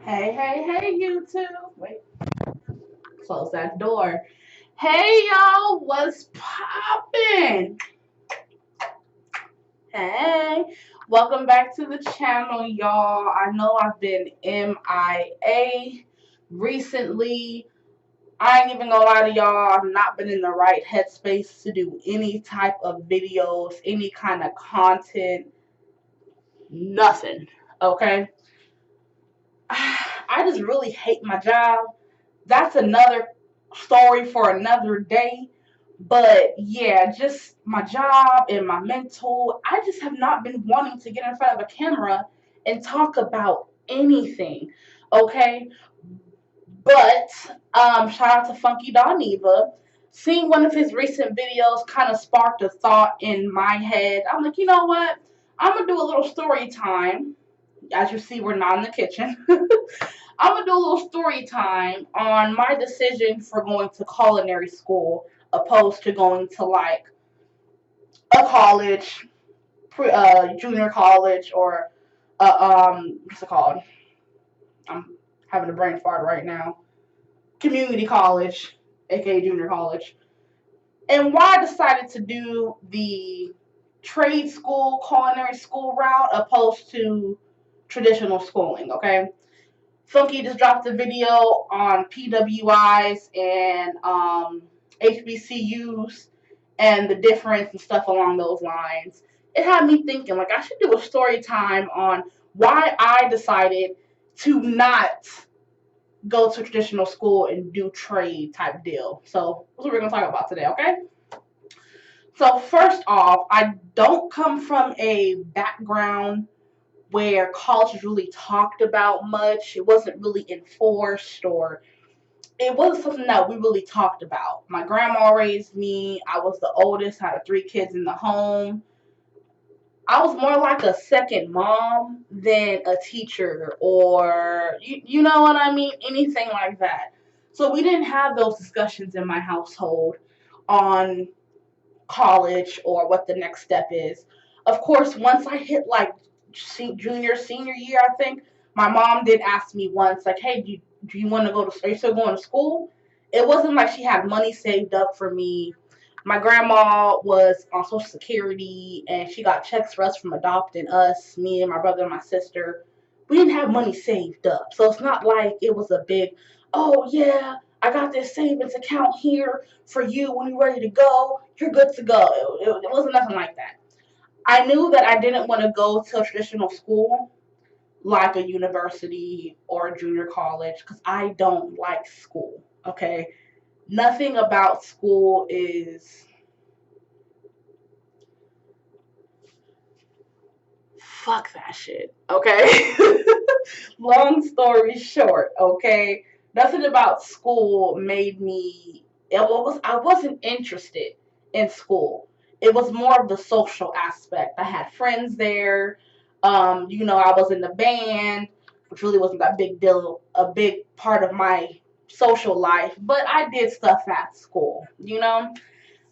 Hey, hey, hey, YouTube. Wait, close that door. Hey, y'all, what's poppin'? Hey, welcome back to the channel, y'all. I know I've been MIA recently. I ain't even gonna lie to y'all, I've not been in the right headspace to do any type of videos, any kind of content, nothing, okay? I just really hate my job. That's another story for another day. But yeah, just my job and my mental, I just have not been wanting to get in front of a camera and talk about anything. Okay? But shout out to Funky Don Neva. Seeing one of his recent videos kind of sparked a thought in my head. I'm like, you know what? I'm gonna do a little story time. As you see, we're not in the kitchen. I'm gonna do a little story time on my decision for going to culinary school opposed to going to like a college, junior college, or what's it called? I'm having a brain fart right now. Community college, aka junior college. And why I decided to do the trade school, culinary school route opposed to traditional schooling, okay? Funky just dropped a video on PWIs and HBCUs and the difference and stuff along those lines. It had me thinking, like, I should do a story time on why I decided to not go to traditional school and do trade type deal. So that's what we're gonna talk about today, okay? So first off, I don't come from a background where college was really talked about much. It wasn't really enforced, or it wasn't something that we really talked about. My grandma raised me. I was the oldest out of three kids in the home. I was more like a second mom than a teacher, or you know what I mean? Anything like that. So we didn't have those discussions in my household on college or what the next step is. Of course, once I hit like senior year, I think my mom did ask me once, like, "Hey, do you want to go to? Are you still going to school?" It wasn't like she had money saved up for me. My grandma was on Social Security, and she got checks for us from adopting us, me and my brother and my sister. We didn't have money saved up, so it's not like it was a big, oh yeah, I got this savings account here for you when you're ready to go. You're good to go. It wasn't nothing like that. I knew that I didn't want to go to a traditional school like a university or a junior college because I don't like school. Okay, nothing about school is fuck that shit. Okay, long story short. Okay, nothing about school made me. I wasn't interested in school. It was more of the social aspect. I had friends there. I was in the band, which really wasn't that big deal, a big part of my social life. But I did stuff at school. It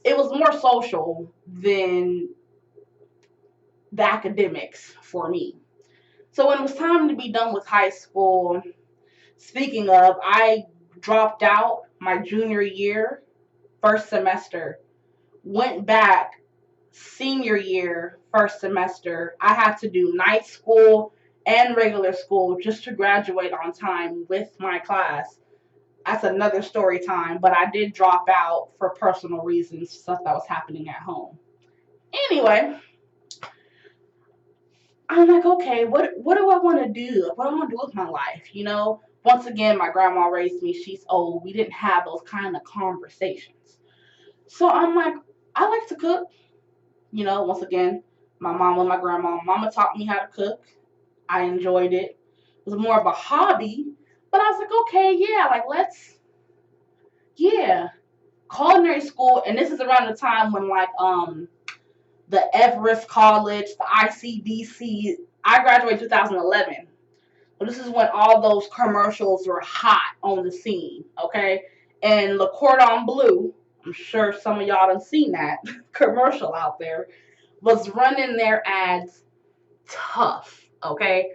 was more social than the academics for me. So when it was time to be done with high school, speaking of, I dropped out my junior year, first semester, went back senior year, first semester. I had to do night school and regular school just to graduate on time with my class. That's another story time, but I did drop out for personal reasons, stuff that was happening at home. Anyway, I'm like, okay, what do I want to do? What do I want to do with my life? Once again, my grandma raised me. She's old. We didn't have those kind of conversations. So I'm like, I like to cook. Once again, my mom and my grandma. Mama taught me how to cook. I enjoyed it. It was more of a hobby, but I was like, okay, yeah, like yeah, culinary school. And this is around the time when the Everest College, the ICDC. I graduated 2011. So this is when all those commercials were hot on the scene, okay? And Le Cordon Bleu, I'm sure some of y'all done seen that commercial out there, was running their ads tough, okay?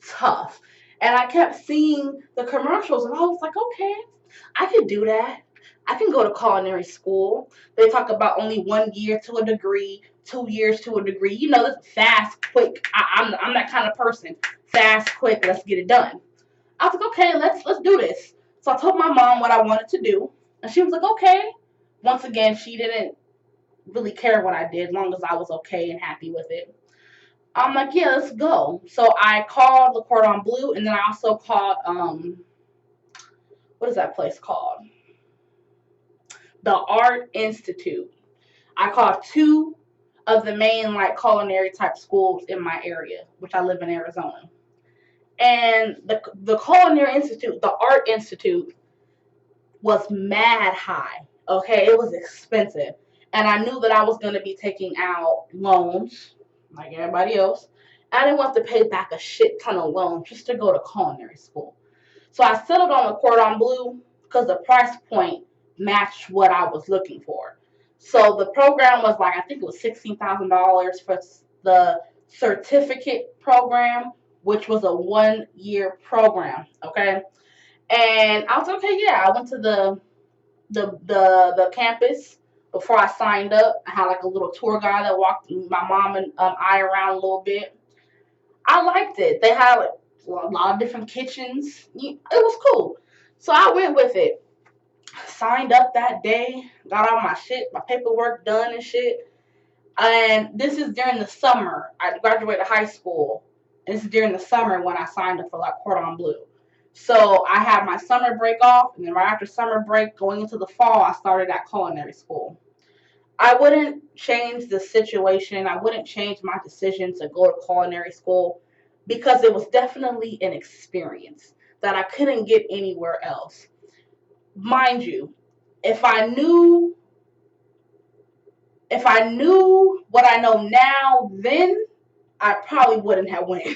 Tough. And I kept seeing the commercials, and I was like, okay, I could do that. I can go to culinary school. They talk about only 1 year to a degree, 2 years to a degree. You know, that's fast, quick. I'm that kind of person. Fast, quick. Let's get it done. I was like, okay, let's do this. So I told my mom what I wanted to do, and she was like, okay. Once again, she didn't really care what I did, as long as I was okay and happy with it. I'm like, yeah, let's go. So I called the Cordon Bleu, and then I also called what is that place called? The Art Institute. I called two of the main like culinary type schools in my area, which I live in Arizona. And the Culinary Institute, the Art Institute, was mad high. Okay, it was expensive, and I knew that I was going to be taking out loans like everybody else. I didn't want to pay back a shit ton of loans just to go to culinary school. So I settled on the Cordon Bleu because the price point matched what I was looking for. So the program was like, I think it was $16,000 for the certificate program, which was a 1 year program. Okay. And I was okay, yeah. I went to the campus before I signed up. I had like a little tour guide that walked my mom and I around a little bit. I liked it. They had like, a lot of different kitchens. It was cool. So I went with it. Signed up that day. Got all my shit, my paperwork done and shit. And this is during the summer. I graduated high school. And this is during the summer when I signed up for like Cordon Bleu. So I had my summer break off, and then right after summer break, going into the fall, I started at culinary school. I wouldn't change the situation. I wouldn't change my decision to go to culinary school because it was definitely an experience that I couldn't get anywhere else. Mind you, if I knew what I know now, then I probably wouldn't have went.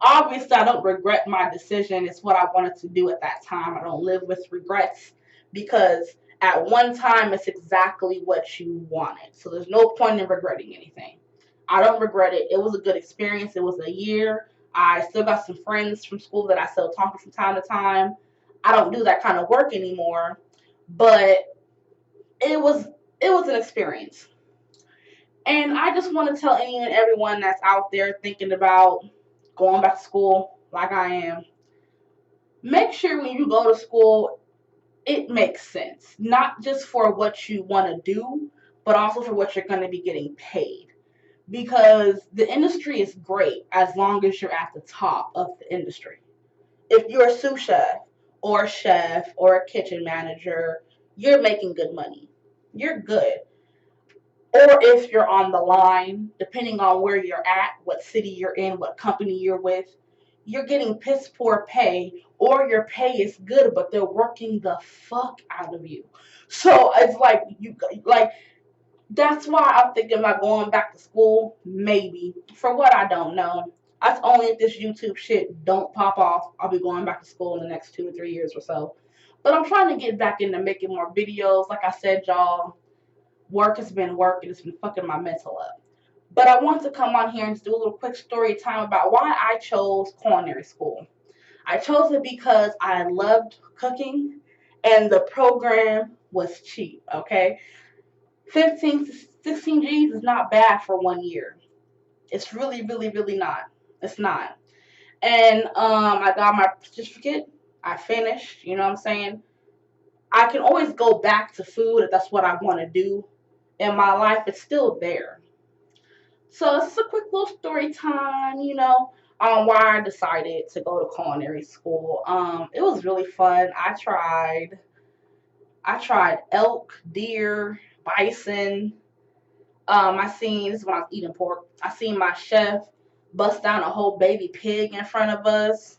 Obviously, I don't regret my decision. It's what I wanted to do at that time. I don't live with regrets because at one time it's exactly what you wanted. So there's no point in regretting anything. I don't regret it. It was a good experience. It was a year. I still got some friends from school that I still talk to from time to time. I don't do that kind of work anymore, but it was it was an experience. And I just want to tell any and everyone that's out there thinking about going back to school like I am, make sure when you go to school, it makes sense. Not just for what you want to do, but also for what you're going to be getting paid. Because the industry is great as long as you're at the top of the industry. If you're a sous chef or a kitchen manager, you're making good money. You're good. Or if you're on the line, depending on where you're at, what city you're in, what company you're with, you're getting piss poor pay, or your pay is good, but they're working the fuck out of you. So it's like that's why I'm thinking about going back to school, maybe. For what I don't know. That's only if this YouTube shit don't pop off. I'll be going back to school in the next 2 or 3 years or so. But I'm trying to get back into making more videos. Like I said, y'all, work has been work and it's been fucking my mental up. But I want to come on here and do a little quick story time about why I chose culinary school. I chose it because I loved cooking and the program was cheap, okay? 15 to 16 G's is not bad for 1 year. It's really, really, really not. It's not. And I got my certificate. I finished, you know what I'm saying? I can always go back to food if that's what I want to do in my life. It's still there. So this is a quick little story time, on why I decided to go to culinary school. It was really fun. I tried elk, deer, bison. I seen this is when I was eating pork. I seen my chef bust down a whole baby pig in front of us.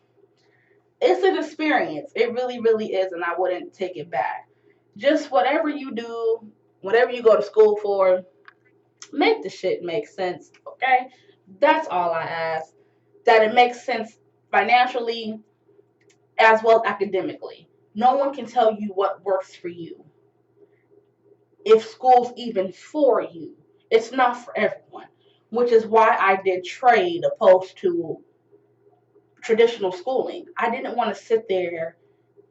It's an experience. It really, really is, and I wouldn't take it back. Just whatever you do, whatever you go to school for, make the shit make sense, okay? That's all I ask. That it makes sense financially as well as academically. No one can tell you what works for you. If school's even for you, it's not for everyone. Which is why I did trade opposed to traditional schooling. I didn't want to sit there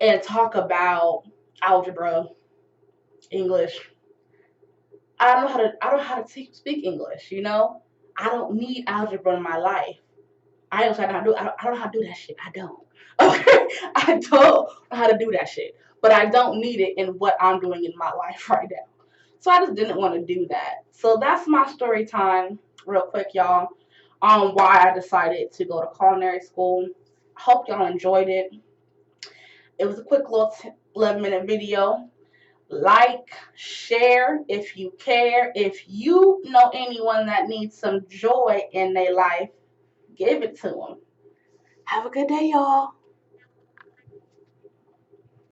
and talk about algebra, English. I don't know how to speak English, you know? I don't need algebra in my life. I don't know how to do I don't know how to do that shit. I don't. Okay. I don't know how to do that shit. But I don't need it in what I'm doing in my life right now. So I just didn't want to do that. So that's my story time, real quick, y'all, on why I decided to go to culinary school. I hope y'all enjoyed it. It was a quick little 11-minute video. Like, share if you care. If you know anyone that needs some joy in their life, give it to them. Have a good day, y'all.